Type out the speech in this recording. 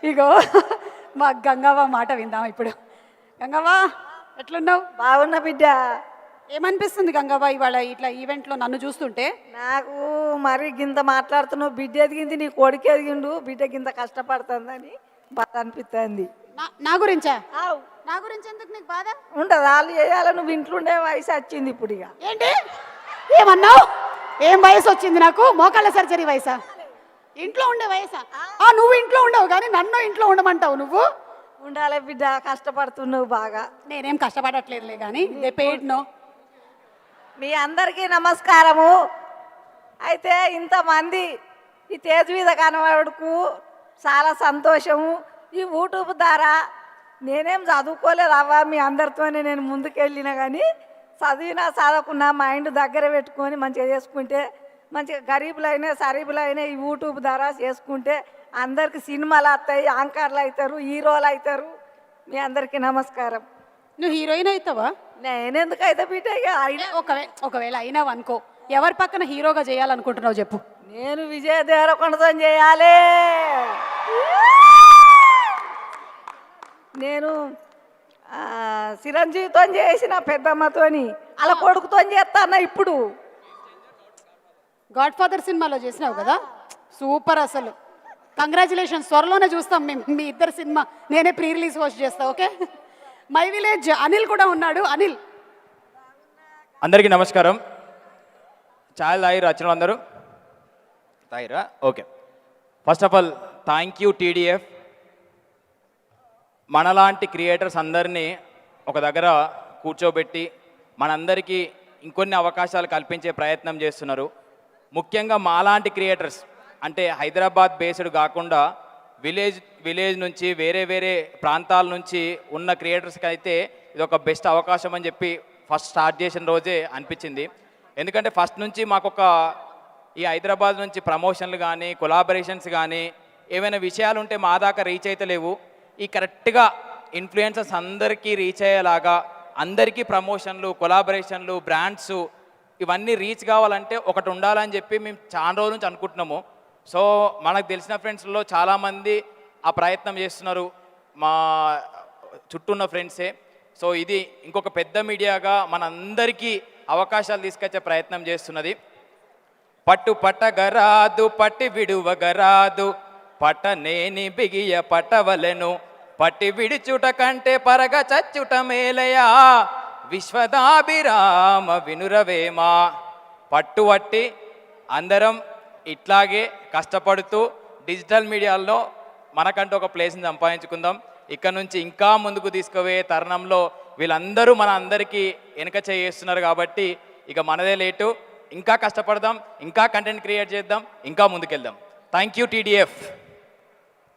ఇగో మా గంగవ్వ మాట విందాం ఇప్పుడు. గంగవ్వ ఎట్లున్నావు? బాగున్నా బిడ్డ. ఏమనిపిస్తుంది గంగవ్వ ఇవాళ ఇట్లా ఈవెంట్లో నన్ను చూస్తుంటే? నాకు మరి గింత మాట్లాడుతున్నావు, బిడ్డ ఎదిగింది, నీ కొడుకు ఎదిగిండు, బిడ్డ గింత కష్టపడుతుందని బాధ అనిపిస్తుంది. నా గురించా? నా గురించి ఎందుకు నీకు బాధ? ఉండదు, వాళ్ళు చేయాలి, నువ్వు ఇంట్లో ఉండే వయసు వచ్చింది ఇప్పుడు. ఇక ఏంటి ఏమన్నావు? ఏం వయసు వచ్చింది నాకు? మోకాళ్ళ సర్జరీ వయసా? ఇంట్లో ఉండే వయసా? నువ్వు ఇంట్లో ఉండవు కానీ నన్ను ఇంట్లో ఉండమంటావు నువ్వు? ఉండాలి బిడ్డ, కష్టపడుతున్నావు బాగా. నేనేం కష్టపడట్లేదులే కానీ నో. మీ అందరికీ నమస్కారము. అయితే ఇంతమంది ఈ తేజ్ మీద కనబడుకు చాలా సంతోషము. ఈ యూట్యూబ్ ద్వారా నేనేం చదువుకోలేదు అవ్వ, మీ అందరితోనే నేను ముందుకెళ్ళినా కానీ చదివినా చదవకున్నా మైండ్ దగ్గర పెట్టుకొని మంచిగా చేసుకుంటే, మంచిగా గరీబులైనా సరీబులైనా ఈ యూట్యూబ్ ద్వారా చేసుకుంటే అందరికి సినిమాలు వస్తాయి, యాంకర్లు అవుతారు, హీరోలు అవుతారు. మీ అందరికీ నమస్కారం. నువ్వు హీరోయిన్ అవుతావా? నేనెందుకు అయితే బిడ్డ? ఒకవేళ అయినావు అనుకో, ఎవరి పక్కన హీరోగా చేయాలనుకుంటున్నావు చెప్పు? నేను విజయ దేవరకొండతో చేయాలి. నేను చిరంజీవితో చేసిన పెద్దమ్మతోని, అలా కొడుకుతో చేస్తాను. ఇప్పుడు గాడ్ ఫాదర్ సినిమాలో చేసినావు కదా, సూపర్. అసలు కంగ్రాచులేషన్స్. త్వరలోనే చూస్తాం మేము మీ ఇద్దరు సినిమా. నేనే ప్రీ రిలీజ్ హోస్ట్ చేస్తా. ఓకే. మై విలేజ్ అనిల్ కూడా ఉన్నాడు. అనిల్, అందరికీ నమస్కారం. ఛాయ్ తాగిరా వచ్చిన అందరూ? తాగిరా? Okay. First of all thank you TDF. మనలాంటి క్రియేటర్స్ అందరినీ ఒక దగ్గర కూర్చోబెట్టి మనందరికీ ఇంకొన్ని అవకాశాలు కల్పించే ప్రయత్నం చేస్తున్నారు. ముఖ్యంగా మాలాంటి క్రియేటర్స్, అంటే హైదరాబాద్ బేస్డ్ కాకుండా విలేజ్ నుంచి వేరే ప్రాంతాల నుంచి ఉన్న క్రియేటర్స్కి అయితే ఇది ఒక బెస్ట్ అవకాశం అని చెప్పి ఫస్ట్ స్టార్ట్ చేసిన రోజే అనిపించింది. ఎందుకంటే ఫస్ట్ నుంచి మాకొక ఈ హైదరాబాద్ నుంచి ప్రమోషన్లు కానీ కొలాబరేషన్స్ కానీ ఏమైనా విషయాలు ఉంటే మా దాకా రీచ్ అయితే లేవు. ఈ కరెక్ట్గా ఇన్ఫ్లుయెన్సర్స్ అందరికీ రీచ్ అయ్యేలాగా అందరికీ ప్రమోషన్లు, కొలాబరేషన్లు, బ్రాండ్స్ ఇవన్నీ రీచ్ కావాలంటే ఒకటి ఉండాలని చెప్పి మేము చాలా రోజుల నుంచి అనుకుంటున్నాము. సో మనకు తెలిసిన ఫ్రెండ్స్లో చాలామంది ఆ ప్రయత్నం చేస్తున్నారు, మా చుట్టూ ఉన్న ఫ్రెండ్సే. సో ఇది ఇంకొక పెద్ద మీడియాగా మనందరికీ అవకాశాలు తీసుకొచ్చే ప్రయత్నం చేస్తున్నది. పట్టు పట్టగరాదు పట్టి విడువగరాదు, పట్టనేని బిగియ పట్టవలెను, పట్టి విడిచుట కంటే పరగ చచ్చుట మేలయా, విశ్వదాభిరామ వినురవేమా. పట్టువట్టి అందరం ఇట్లాగే కష్టపడుతూ డిజిటల్ మీడియాలో మనకంటూ ఒక ప్లేస్ని సంపాదించుకుందాం. ఇక్కడ నుంచి ఇంకా ముందుకు తీసుకుపోయే తరుణంలో వీళ్ళందరూ మన అందరికీ వెనక చేస్తున్నారు కాబట్టి ఇక మనదే లేటు. ఇంకా కష్టపడదాం, ఇంకా కంటెంట్ క్రియేట్ చేద్దాం, ఇంకా ముందుకెళ్దాం. Thank you TDF.